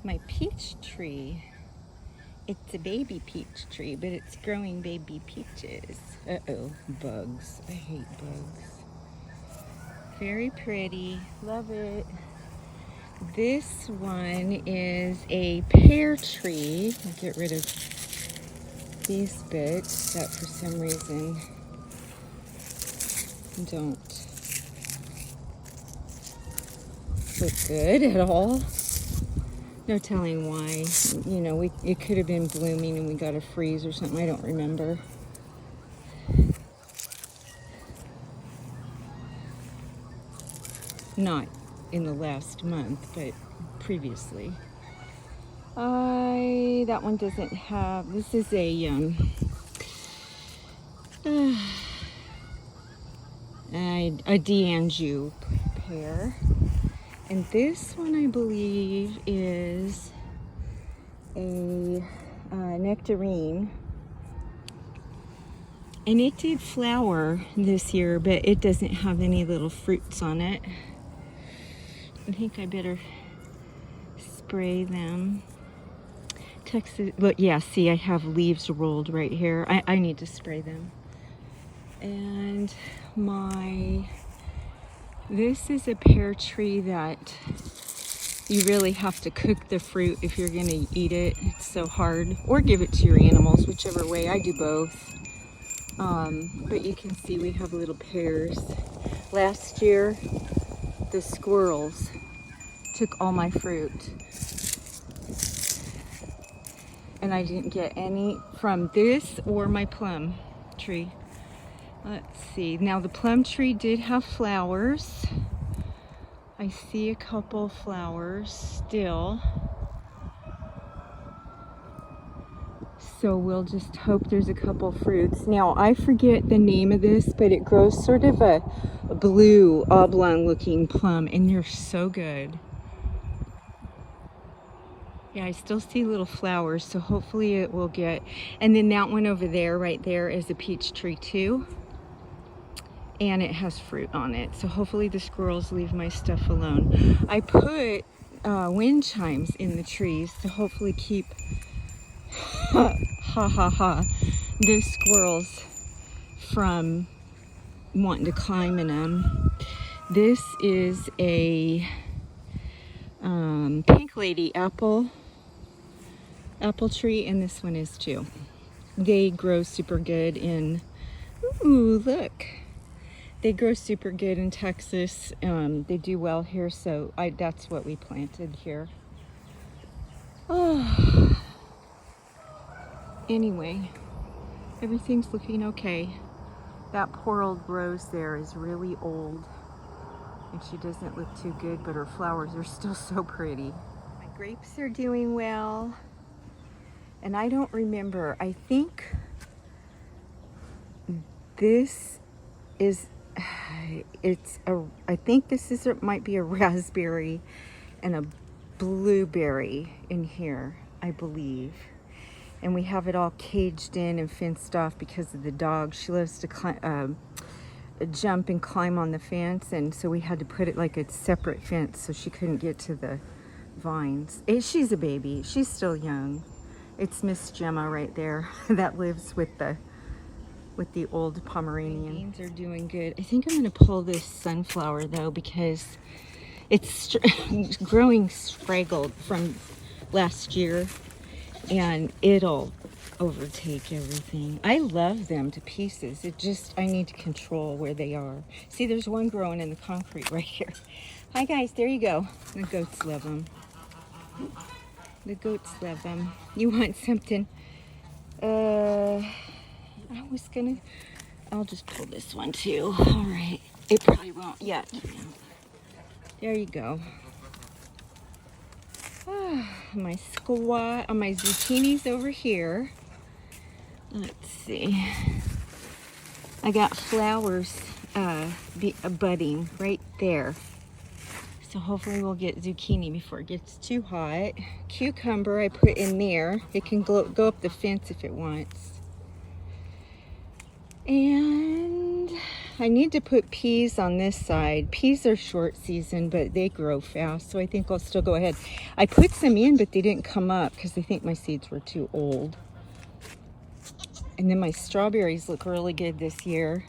My peach tree. It's a baby peach tree, but it's growing baby peaches. Uh-oh, bugs. I hate bugs. Very pretty. Love it. This one is a pear tree. I'll get rid of these bits that for some reason don't look good at all. No telling why. You know, it could have been blooming and we got a freeze or something. I don't remember. Not in the last month, but previously. That one doesn't have, this is a D'Anjou pear. And this one, I believe, is a nectarine. And it did flower this year, but it doesn't have any little fruits on it. I think I better spray them. Texas, look, yeah, see, I have leaves rolled right here. I need to spray them. And this is a pear tree that you really have to cook the fruit if you're gonna eat it. It's so hard. Or give it to your animals, whichever way. I do both. But you can see we have little pears. Last year, the squirrels took all my fruit. And I didn't get any from this or my plum tree. Let's see. Now the plum tree did have flowers. I see a couple flowers still. So we'll just hope there's a couple fruits. Now I forget the name of this, but it grows sort of a blue oblong looking plum and they're so good. Yeah, I still see little flowers, so hopefully it will get, and then that one over there, right there, is a peach tree too. And it has fruit on it, so hopefully the squirrels leave my stuff alone. I put wind chimes in the trees to hopefully keep, the squirrels from wanting to climb in them. This is a pink lady apple tree, and this one is too. They grow super good in, ooh, look. They grow super good in Texas. They do well here, so that's what we planted here. Oh. Anyway, everything's looking okay. That poor old rose there is really old, and she doesn't look too good, but her flowers are still so pretty. My grapes are doing well. And I don't remember, I think this is, I think this is, it might be a raspberry and a blueberry in here, I believe. And we have it all caged in and fenced off because of the dog. She loves to jump and climb on the fence, and so we had to put it like a separate fence so she couldn't get to the vines. She's a baby, she's still young. It's Miss Gemma right there that lives with the old Pomeranian. Beans are doing good. I think I'm gonna pull this sunflower though because it's growing straggled from last year and it'll overtake everything. I love them to pieces. I need to control where they are. See, there's one growing in the concrete right here. Hi guys, there you go. The goats love them. The goats love them. You want something? I'll just pull this one too. All right. It probably won't yet. There you go. My zucchinis over here. Let's see. I got flowers budding right there. So hopefully we'll get zucchini before it gets too hot. Cucumber I put in there. It can go up the fence if it wants. And I need to put peas on this side. Peas are short season, but they grow fast, so I think I'll still go ahead. I put some in, but they didn't come up because I think my seeds were too old. And then my strawberries look really good this year.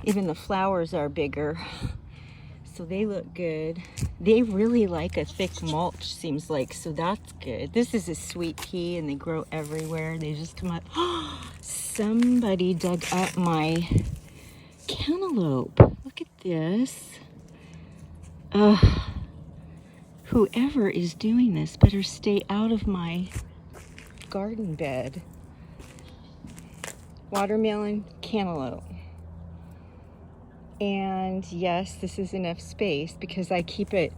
Even the flowers are bigger, so they look good. They really like a thick mulch, seems like, so that's good. This is a sweet pea, and they grow everywhere. They just come up. Somebody dug up my cantaloupe. Look at this. Whoever is doing this better stay out of my garden bed. Watermelon, cantaloupe. And yes, this is enough space because I keep it,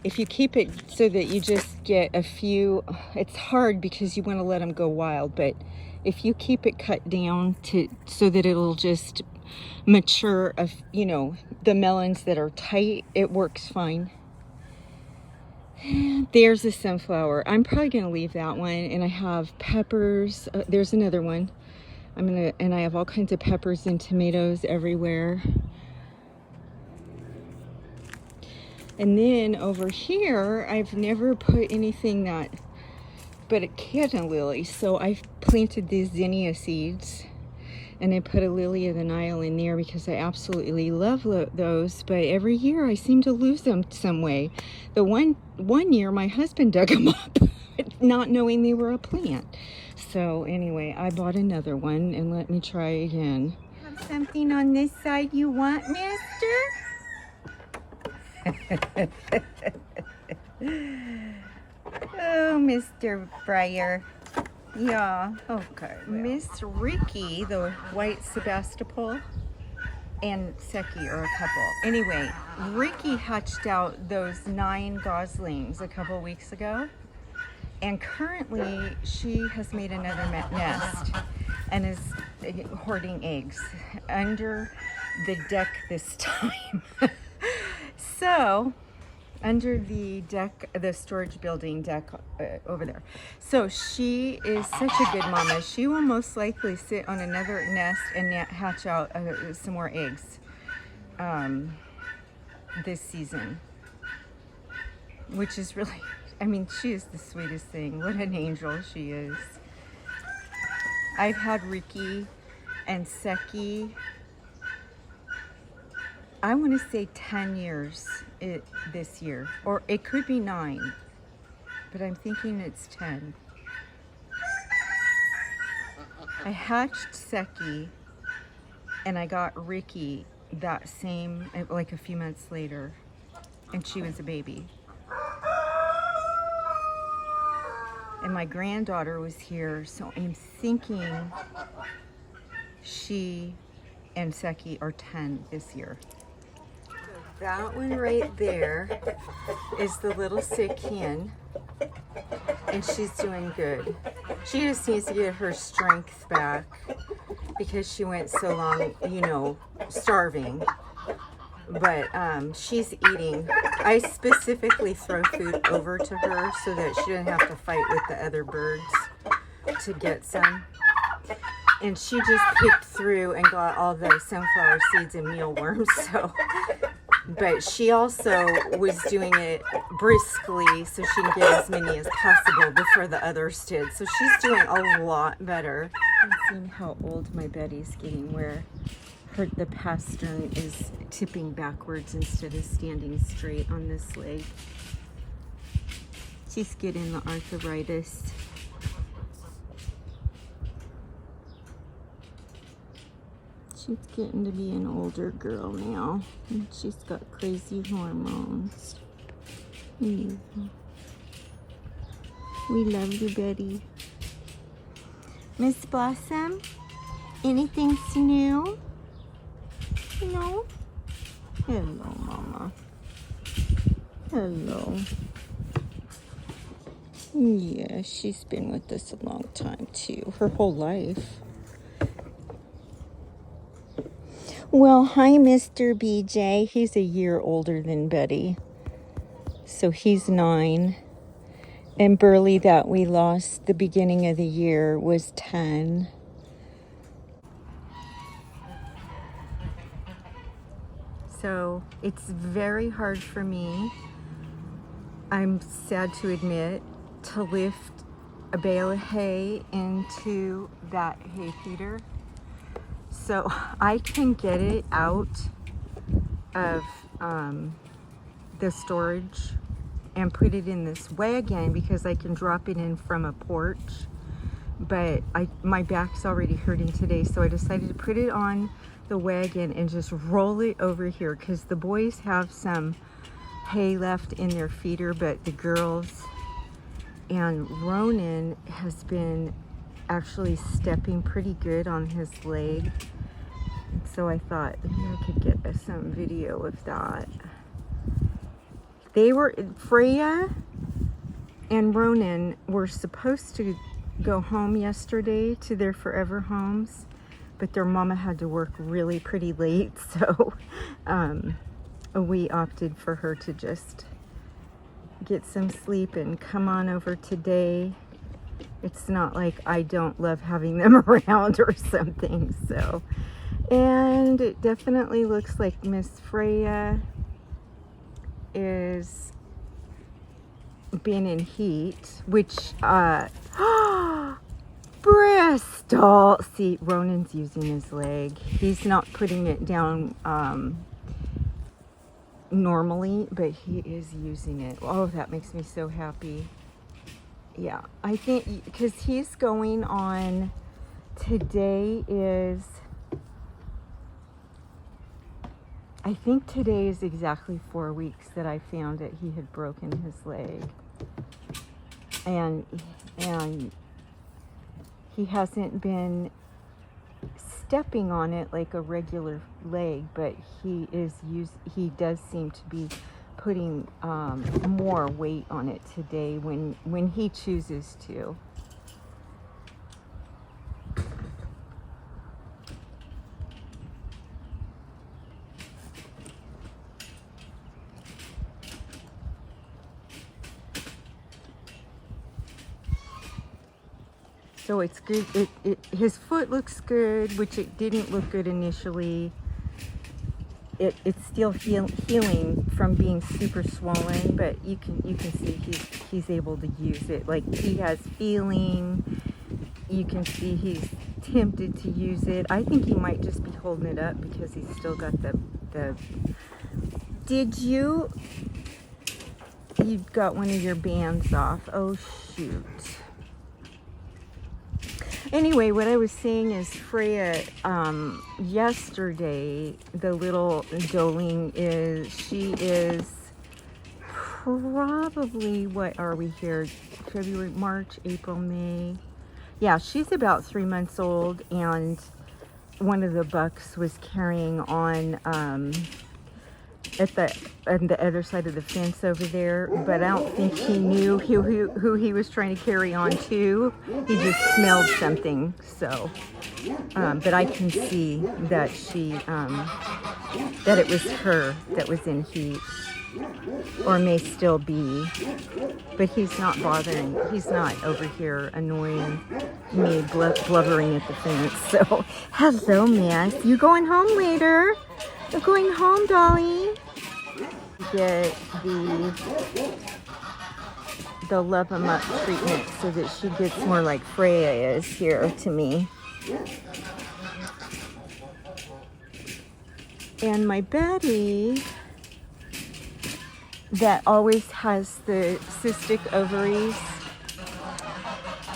if you keep it so that you just get a few, it's hard because you want to let them go wild, but if you keep it cut down so that it'll just mature, you know, the melons that are tight, it works fine. There's a sunflower. I'm probably going to leave that one, and I have peppers. There's another one. And I have all kinds of peppers and tomatoes everywhere. And then over here, I've never put anything but a canna lily. So I've planted these zinnia seeds, and I put a lily of the Nile in there because I absolutely love those. But every year I seem to lose them some way. The one year my husband dug them up, not knowing they were a plant. So anyway, I bought another one, and let me try again. Have something on this side you want, mister? Oh, Mr. Breyer. Yeah, okay. Miss Ricky, the white Sebastopol, and Seki are a couple. Anyway, Ricky hatched out those 9 goslings a couple weeks ago. And currently, she has made another nest and is hoarding eggs under the deck this time. So, under the deck, the storage building deck over there. So she is such a good mama. She will most likely sit on another nest and hatch out some more eggs this season, which is really, I mean, she is the sweetest thing. What an angel she is. I've had Ricky and Seki, I want to say 10 years this year, or it could be 9, but I'm thinking it's 10. I hatched Seki, and I got Ricky that same, like a few months later, and she was a baby. And my granddaughter was here, so I'm thinking she and Seki are 10 this year. That one right there is the little sick hen, and she's doing good. She just needs to get her strength back because she went so long, you know, starving. But she's eating. I specifically throw food over to her so that she doesn't have to fight with the other birds to get some. And she just picked through and got all the sunflower seeds and mealworms, so... But she also was doing it briskly so she can get as many as possible before the others did. So she's doing a lot better. I'm seeing how old my Betty's getting, where the pastern is tipping backwards instead of standing straight on this leg. She's getting the arthritis. She's getting to be an older girl now, and she's got crazy hormones. We love you, Betty. Miss Blossom, anything new? No? Hello, Mama. Hello. Yeah, she's been with us a long time, too. Her whole life. Well, hi, Mr. BJ. He's a year older than Betty. So he's 9. And Burley, that we lost the beginning of the year, was 10. So it's very hard for me, I'm sad to admit, to lift a bale of hay into that hay feeder. So I can get it out of the storage and put it in this wagon because I can drop it in from a porch. But my back's already hurting today, so I decided to put it on the wagon and just roll it over here because the boys have some hay left in their feeder, but the girls and Ronan has been actually stepping pretty good on his leg. So I thought maybe I could get some video of that. Freya and Ronan were supposed to go home yesterday to their forever homes, but their mama had to work really pretty late, so we opted for her to just get some sleep and come on over today. It's not like I don't love having them around or something, so. And it definitely looks like Miss Freya is being in heat, which Bristol. See, Ronan's using his leg. He's not putting it down normally, but he is using it. Oh, that makes me so happy. Yeah, I think because he's going on, today is, I think today is exactly 4 weeks that I found that he had broken his leg. And he hasn't been stepping on it like a regular leg, but he does seem to be putting more weight on it today when he chooses to. So it's good. His foot looks good, which it didn't look good initially. It's still healing from being super swollen, but you can see he's able to use it. Like, he has feeling. You can see he's tempted to use it. I think he might just be holding it up because he's still got the. Did you got one of your bands off? Oh shoot. Anyway, what I was saying is Freya, yesterday, the little doeling she is probably, what are we here? February, March, April, May. Yeah, she's about 3 months old, and one of the bucks was carrying on, at the other side of the fence over there, but I don't think he knew who he was trying to carry on to. He just smelled something, so but I can see that that it was her that was in heat, or may still be, but he's not bothering. He's not over here annoying me, blubbering at the fence. So hello, miss, you going home later? You're going home, Dolly. Get the love 'em up treatment so that she gets more like Freya is here to me. And my Betty, that always has the cystic ovaries,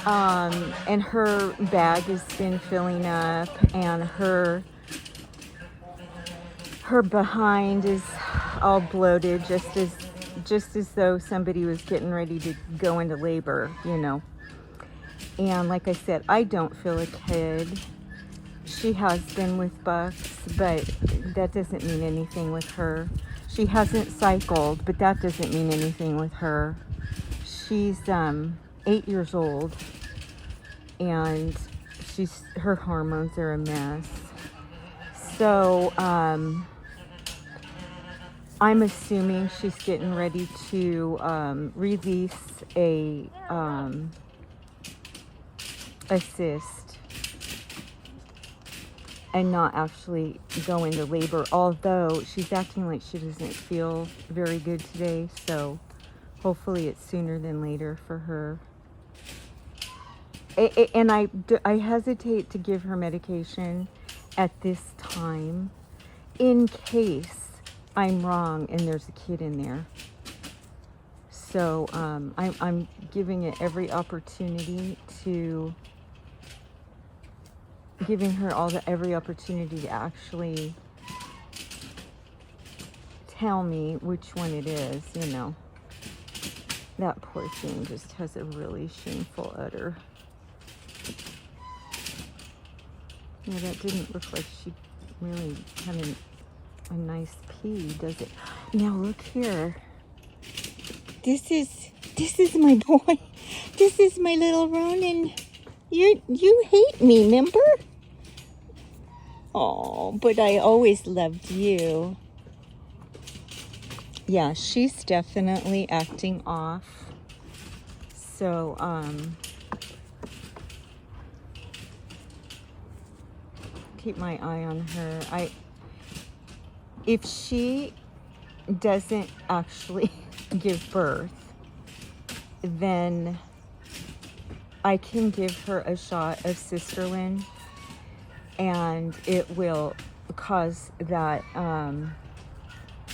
and her bag has been filling up, and her behind is all bloated, just as though somebody was getting ready to go into labor, you know. And like I said, I don't feel a kid. She has been with bucks, but that doesn't mean anything with her. She hasn't cycled, but that doesn't mean anything with her. She's 8 years old, and her hormones are a mess. So I'm assuming she's getting ready to release a cyst. and not actually go into labor, although she's acting like she doesn't feel very good today, so hopefully it's sooner than later for her. And I hesitate to give her medication at this time in case I'm wrong and there's a kid in there. So I'm giving it every opportunity to, giving her every opportunity to actually tell me which one it is, you know. That poor thing just has a really shameful udder. Yeah, that didn't look like she really had a nice pee, does it? Now look here. This is my boy. This is my little Ronan. You hate me, remember? Oh, but I always loved you. Yeah, she's definitely acting off. So, keep my eye on her. If she doesn't actually give birth, then I can give her a shot of Sisterlin, and it will cause that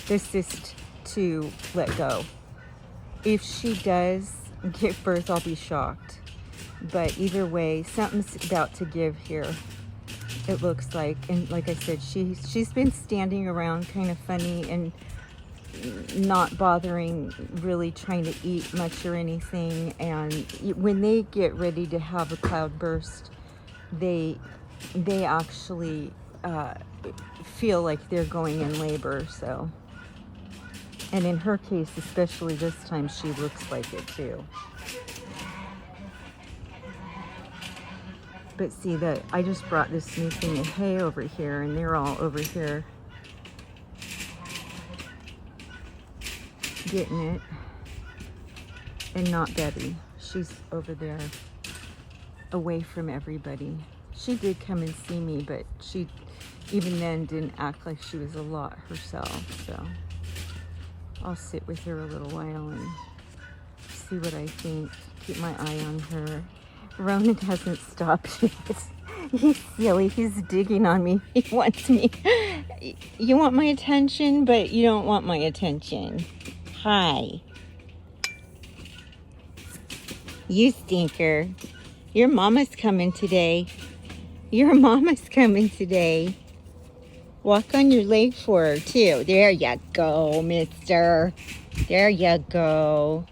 the cyst to let go. If she does give birth, I'll be shocked. But either way, something's about to give here, it looks like. And like I said, she's been standing around kind of funny and not bothering really trying to eat much or anything. And when they get ready to have a cloudburst, they actually feel like they're going in labor. So, and in her case, especially this time, she looks like it too. But see that I just brought this new thing of hay over here, and they're all over here getting it, and not Betty. She's over there away from everybody. She did come and see me, but she even then didn't act like she was a lot herself. So I'll sit with her a little while and see what I think. Keep my eye on her. Ronan hasn't stopped yet. He's silly. He's digging on me. He wants me. You want my attention, but you don't want my attention. Hi. You stinker. Your mama's coming today. Your mama's coming today. Walk on your leg for her, too. There you go, mister. There you go.